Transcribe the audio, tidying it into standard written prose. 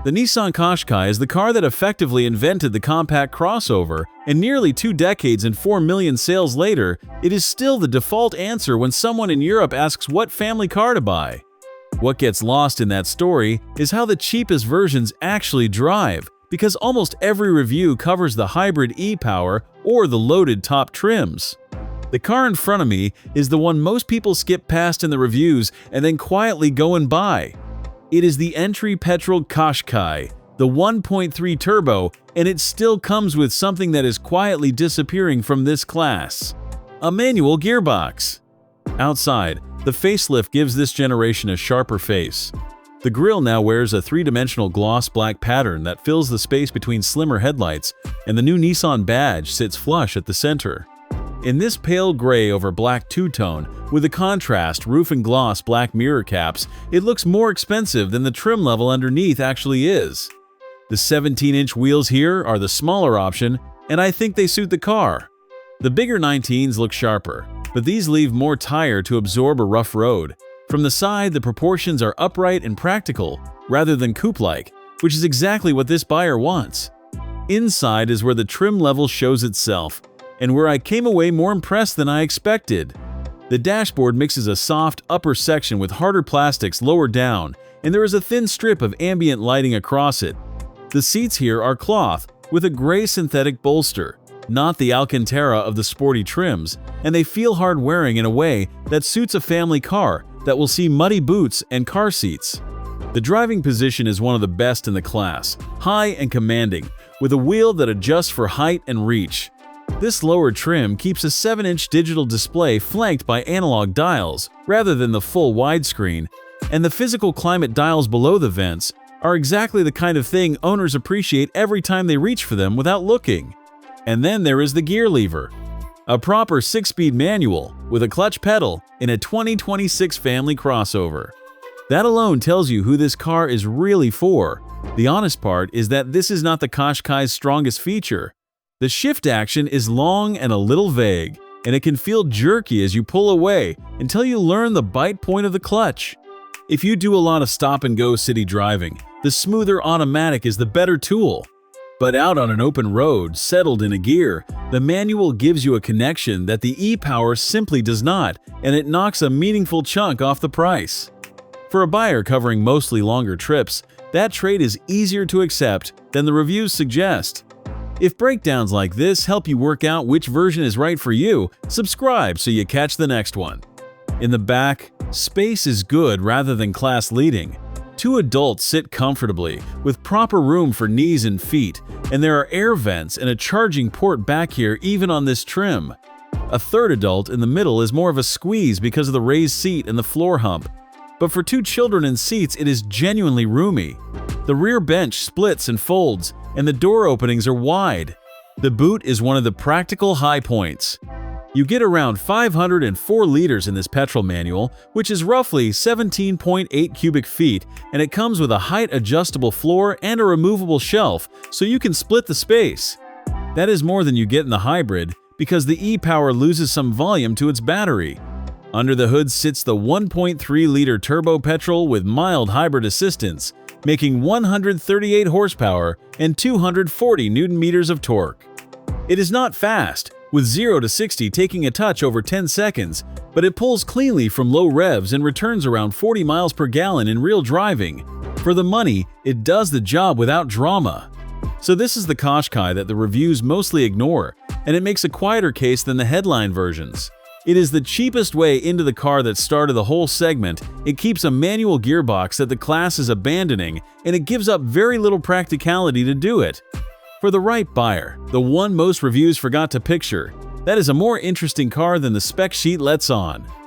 The Nissan Qashqai is the car that effectively invented the compact crossover, and nearly 2 decades and 4 million sales later, it is still the default answer when someone in Europe asks what family car to buy. What gets lost in that story is how the cheapest versions actually drive, because almost every review covers the hybrid e-Power or the loaded top trims. The car in front of me is the one most people skip past in the reviews and then quietly go and buy. It is the entry petrol Qashqai, the 1.3 turbo, and it still comes with something that is quietly disappearing from this class: a manual gearbox. Outside, the facelift gives this generation a sharper face. The grille now wears a 3-dimensional gloss black pattern that fills the space between slimmer headlights, and the new Nissan badge sits flush at the center. In this pale gray over black two-tone, with the contrast roof and gloss black mirror caps, it looks more expensive than the trim level underneath actually is. The 17-inch wheels here are the smaller option, and I think they suit the car. The bigger 19s look sharper, but these leave more tire to absorb a rough road. From the side, the proportions are upright and practical, rather than coupe-like, which is exactly what this buyer wants. Inside is where the trim level shows itself, and where I came away more impressed than I expected. The dashboard mixes a soft upper section with harder plastics lower down, and there is a thin strip of ambient lighting across it. The seats here are cloth, with a gray synthetic bolster, not the Alcantara of the sporty trims, and they feel hard wearing in a way that suits a family car that will see muddy boots and car seats. The driving position is one of the best in the class, high and commanding, with a wheel that adjusts for height and reach. This lower trim keeps a 7-inch digital display flanked by analog dials rather than the full widescreen, and the physical climate dials below the vents are exactly the kind of thing owners appreciate every time they reach for them without looking. And then there is the gear lever, a proper 6-speed manual with a clutch pedal in a 2026 family crossover. That alone tells you who this car is really for. The honest part is that this is not the Qashqai's strongest feature. The shift action is long and a little vague, and it can feel jerky as you pull away until you learn the bite point of the clutch. If you do a lot of stop-and-go city driving, the smoother automatic is the better tool. But out on an open road, settled in a gear, the manual gives you a connection that the e-Power simply does not, and it knocks a meaningful chunk off the price. For a buyer covering mostly longer trips, that trade is easier to accept than the reviews suggest. If breakdowns like this help you work out which version is right for you, subscribe so you catch the next one. In the back, space is good rather than class-leading. 2 adults sit comfortably, with proper room for knees and feet, and there are air vents and a charging port back here even on this trim. A 3rd adult in the middle is more of a squeeze because of the raised seat and the floor hump, but for 2 children in seats it is genuinely roomy. The rear bench splits and folds, and the door openings are wide. The boot is one of the practical high points. You get around 504 liters in this petrol manual, which is roughly 17.8 cubic feet, and it comes with a height-adjustable floor and a removable shelf, so you can split the space. That is more than you get in the hybrid, because the e-Power loses some volume to its battery. Under the hood sits the 1.3-liter turbo petrol with mild hybrid assistance, making 138 horsepower and 240 Nm of torque. It is not fast, with 0 to 60 taking a touch over 10 seconds, but it pulls cleanly from low revs and returns around 40 miles per gallon in real driving. For the money, it does the job without drama. So this is the Qashqai that the reviews mostly ignore, and it makes a quieter case than the headline versions. It is the cheapest way into the car that started the whole segment. It keeps a manual gearbox that the class is abandoning, and it gives up very little practicality to do it. For the right buyer, the one most reviews forgot to picture, that is a more interesting car than the spec sheet lets on.